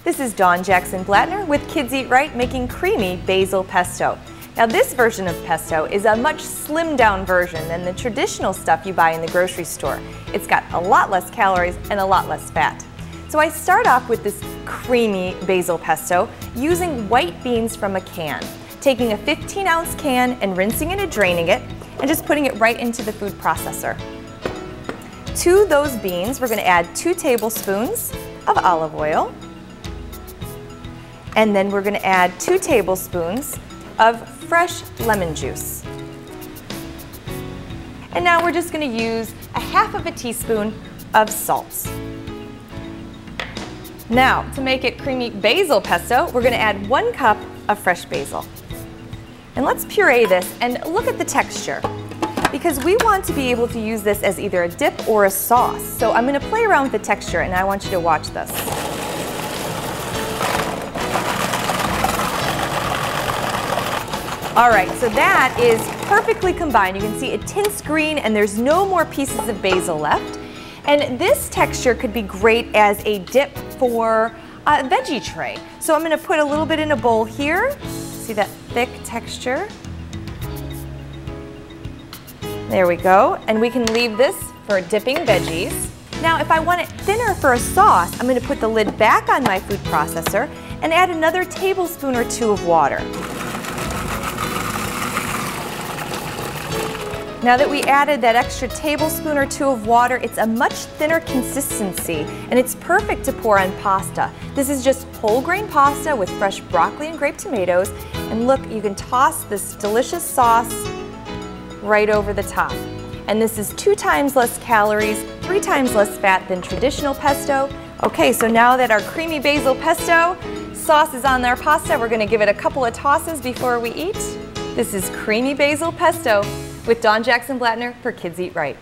This is Dawn Jackson Blatner with Kids Eat Right making creamy basil pesto. Now this version of pesto is a much slimmed down version than the traditional stuff you buy in the grocery store. It's got a lot less calories and a lot less fat. So I start off with this creamy basil pesto using white beans from a can, taking a 15-ounce can and rinsing it and draining it and just putting it right into the food processor. To those beans we're going to add 2 tablespoons of olive oil. And then we're going to add 2 tablespoons of fresh lemon juice. And now we're just going to use a half of a teaspoon of salt. Now, to make it creamy basil pesto, we're going to add 1 cup of fresh basil. And let's puree this and look at the texture, because we want to be able to use this as either a dip or a sauce. So I'm going to play around with the texture and I want you to watch this. Alright, so that is perfectly combined. You can see it tints green and there's no more pieces of basil left. And this texture could be great as a dip for a veggie tray. So I'm going to put a little bit in a bowl here. See that thick texture? There we go. And we can leave this for dipping veggies. Now if I want it thinner for a sauce, I'm going to put the lid back on my food processor and add another tablespoon or 2 of water. Now that we added that extra tablespoon or 2 of water, it's a much thinner consistency and it's perfect to pour on pasta. This is just whole grain pasta with fresh broccoli and grape tomatoes. And look, you can toss this delicious sauce right over the top. And this is 2 times less calories, 3 times less fat than traditional pesto. Okay, so now that our creamy basil pesto sauce is on our pasta, we're going to give it a couple of tosses before we eat. This is creamy basil pesto with Dawn Jackson Blatner for Kids Eat Right.